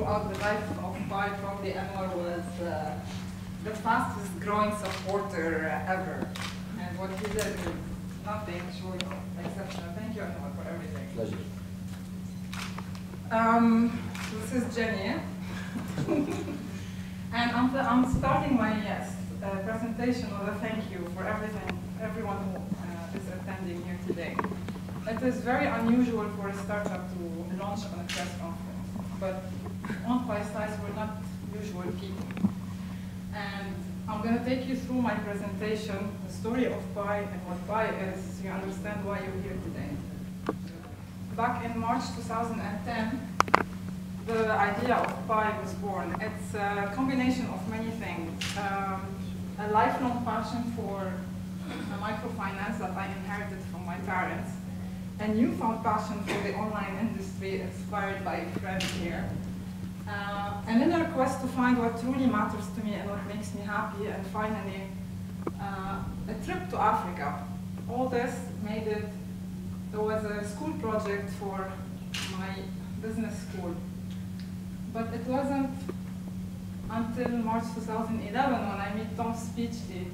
throughout the life of Pi, probably Anwar was the fastest growing supporter ever. And what he did is nothing short of exceptional. Thank you, Anwar, for everything. Pleasure. This is Genny. And I'm starting my presentation with a thank you for everyone who is attending here today. It is very unusual for a startup to launch on a press conference, but on PySize we're not usual people. And I'm going to take you through my presentation, the story of Pi and what Pi is, so you understand why you're here today. Back in March 2010, the idea of Pi was born. It's a combination of many things. A lifelong passion for microfinance that I inherited from my parents. A newfound passion for the online industry inspired by a friend here. An inner quest to find what truly matters to me and what makes me happy. And finally, a trip to Africa. All this made it, there was a school project for my business school. But it wasn't until March 2011 when I met Tom Speechley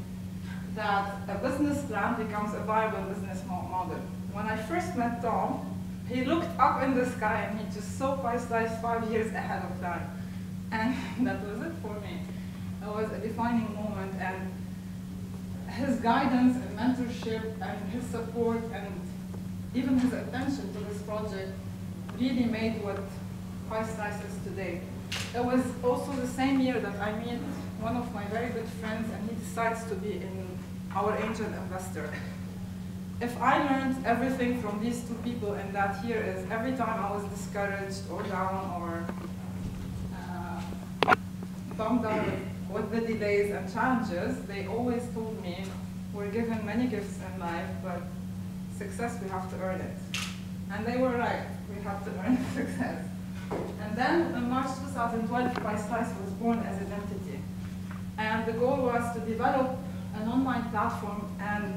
that a business plan becomes a viable business model. When I first met Tom, he looked up in the sky and he just saw PySize 5 years ahead of time. And that was it for me. It was a defining moment, and his guidance and mentorship and his support and even his attention to this project really made what PySize is today. It was also the same year that I met one of my very good friends, and he decides to be our angel investor. If I learned everything from these two people in that year is every time I was discouraged or down or bummed out with the delays and challenges, they always told me, we're given many gifts in life, but success, we have to earn it. And they were right, we have to earn success. And then in March 2012, PySize was born as an entity. And the goal was to develop an online platform and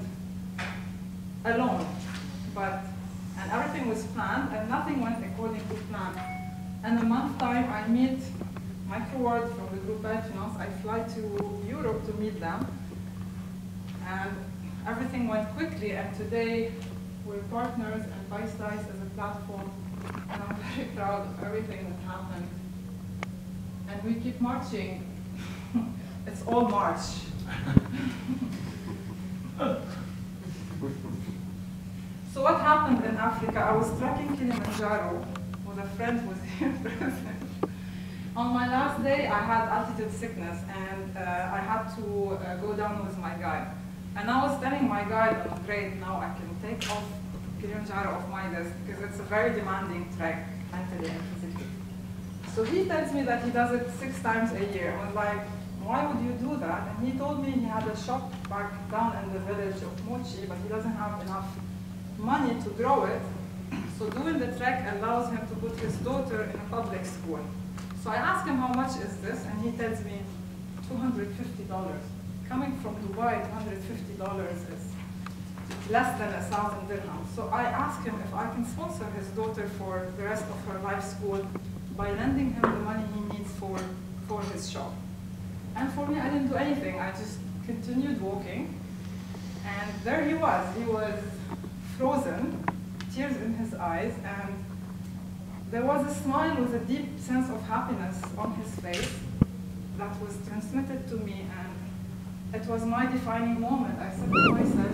alone. And everything was planned and nothing went according to plan. And a month time I meet Michael Ward from the group Finance. I fly to Europe to meet them. And everything went quickly, and today we're partners and PySize as a platform. And I'm very proud of everything that happened. And we keep marching. It's all March. So what happened in Africa? I was trekking Kilimanjaro with a friend who was here present. On my last day, I had altitude sickness, and I had to go down with my guide. And I was telling my guide, oh, great, now I can take off Kilimanjaro off my desk, because it's a very demanding trek, mentally and physically. So he tells me that he does it 6 times a year. I was like, why would you do that? And he told me he had a shop back down in the village of Mochi, but he doesn't have enough money to grow it. So doing the trek allows him to put his daughter in a public school. So I asked him, how much is this? And he tells me $250. Coming from Dubai, $250 is less than 1,000 dirhams. So I asked him if I can sponsor his daughter for the rest of her life school by lending him the money he needs for his shop. And for me, I didn't do anything. I just continued walking. And there he was. He was frozen, tears in his eyes, and there was a smile with a deep sense of happiness on his face that was transmitted to me, and it was my defining moment. I said to myself,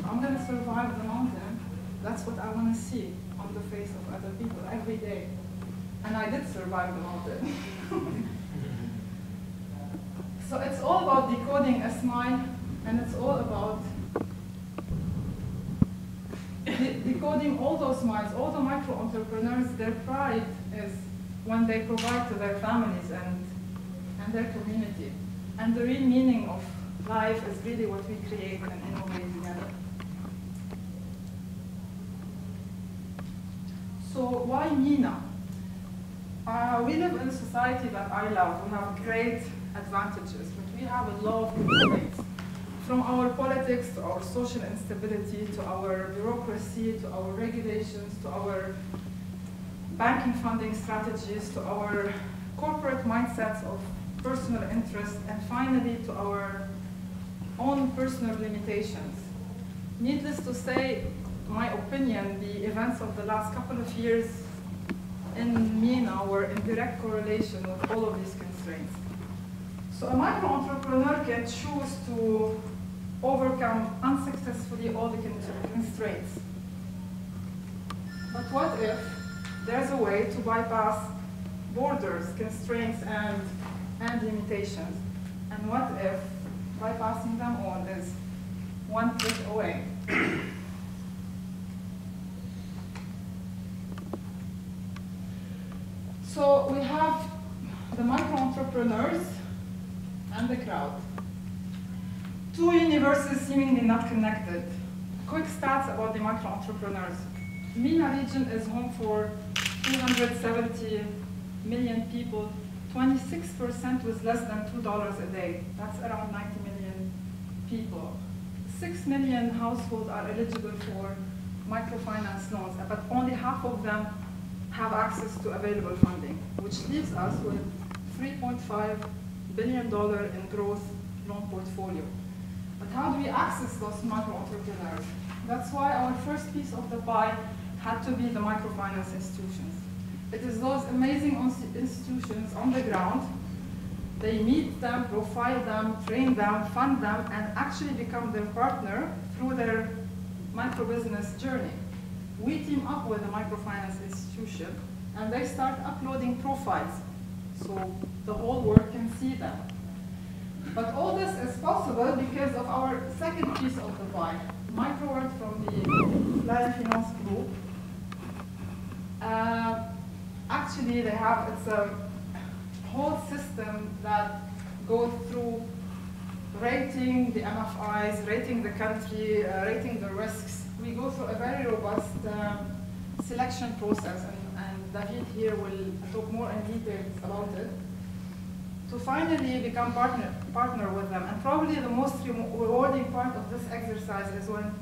I'm going to survive the mountain. That's what I want to see on the face of other people every day. And I did survive the mountain. So it's all about decoding a smile, and it's all about decoding all those smiles. All the micro-entrepreneurs, their pride is when they provide to their families and their community. And the real meaning of life is really what we create and innovate together. So why MENA? We live in a society that I love. We have great advantages, but we have a lot of constraints. From our politics to our social instability, to our bureaucracy, to our regulations, to our banking funding strategies, to our corporate mindsets of personal interest, and finally to our own personal limitations. Needless to say, my opinion, the events of the last couple of years in MENA were in direct correlation with all of these constraints. So a micro-entrepreneur can choose to overcome unsuccessfully all the constraints. But what if there's a way to bypass borders, constraints, and limitations? And what if bypassing them all is one click away? So we have the micro-entrepreneurs and the crowd. Two universes seemingly not connected. Quick stats about the micro-entrepreneurs. MENA region is home for 270 million people, 26% with less than $2 a day. That's around 90 million people. 6 million households are eligible for microfinance loans, but only half of them have access to available funding, which leaves us with $3.5 billion in growth loan portfolio. But how do we access those micro-entrepreneurs? That's why our first piece of the pie had to be the microfinance institutions. It is those amazing institutions on the ground. They meet them, profile them, train them, fund them, and actually become their partner through their micro-business journey. We team up with a microfinance institution, and they start uploading profiles, so the whole world can see them. But all this is possible because of our second piece of the pie, MicroWorld from the Lion Finance Group. Actually, it's a whole system that goes through rating the MFIs, rating the country, rating the risks. We go through a very robust selection process, and David here will talk more in detail about it, to finally become partner with them. And probably the most rewarding part of this exercise is when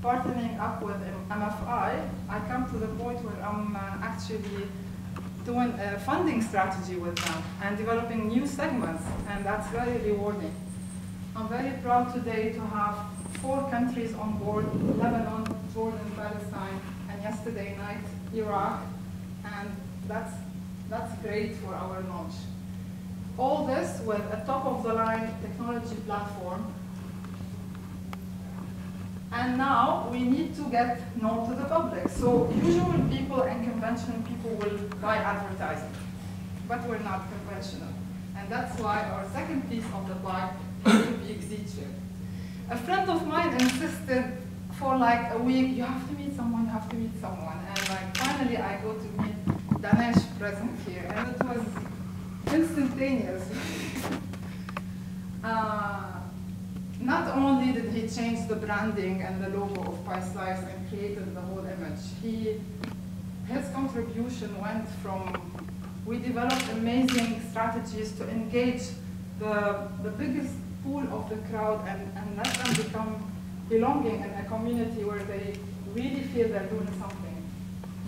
partnering up with MFI, I come to the point where I'm actually doing a funding strategy with them and developing new segments, and that's very rewarding. I'm very proud today to have 4 countries on board: Lebanon, Jordan, Palestine, and yesterday night, Iraq, and that's great for our launch. All this with a top-of-the-line technology platform. And now we need to get known to the public. So usual people and conventional people will buy advertising, but we're not conventional. And that's why our second piece of the pie has to be exit. A friend of mine insisted for like a week, you have to meet someone, you have to meet someone. And like finally I go to meet Danesh present here, and it was instantaneous. Not only did he change the branding and the logo of Pie Slice and created the whole image, his contribution went from, we developed amazing strategies to engage the biggest pool of the crowd and let them become belonging in a community where they really feel they're doing something.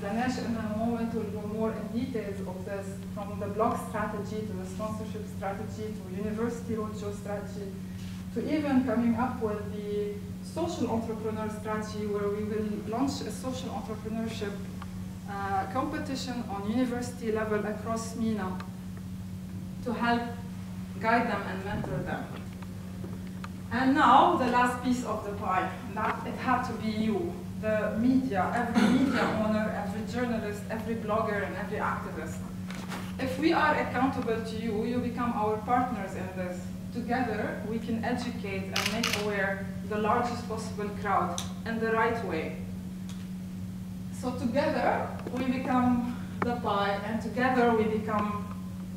Ganesh in a moment will go more in details of this, from the blog strategy to the sponsorship strategy to university roadshow strategy, to even coming up with the social entrepreneur strategy, where we will launch a social entrepreneurship competition on university level across MENA to help guide them and mentor them. And now the last piece of the pie, that it had to be you, the media, every media owner, every journalist, every blogger, and every activist. If we are accountable to you, you become our partners in this. Together, we can educate and make aware the largest possible crowd in the right way. So together, we become the pie, and together we become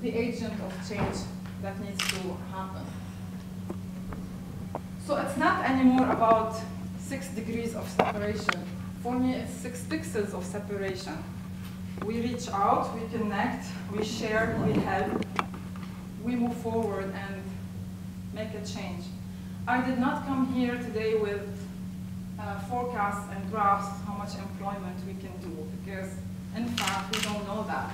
the agent of change that needs to happen. So it's not anymore about 6 degrees of separation. For me, it's 6 pixels of separation. We reach out, we connect, we share, we help, we move forward and make a change. I did not come here today with forecasts and graphs how much employment we can do, because in fact we don't know that.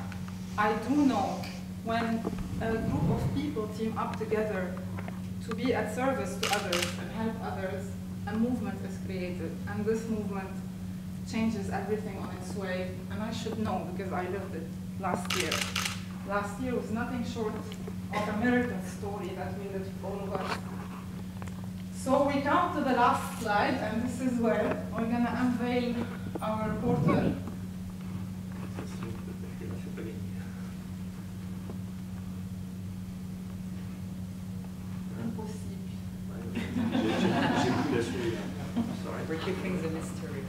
I do know When a group of people team up together to be at service to others and help others, a movement is created. And this movement changes everything on its way. And I should know because I lived it last year. Last year was nothing short of a miracle story that we lived, all of us. So we come to the last slide, and this is where we're going to unveil our portal. We're keeping the mystery.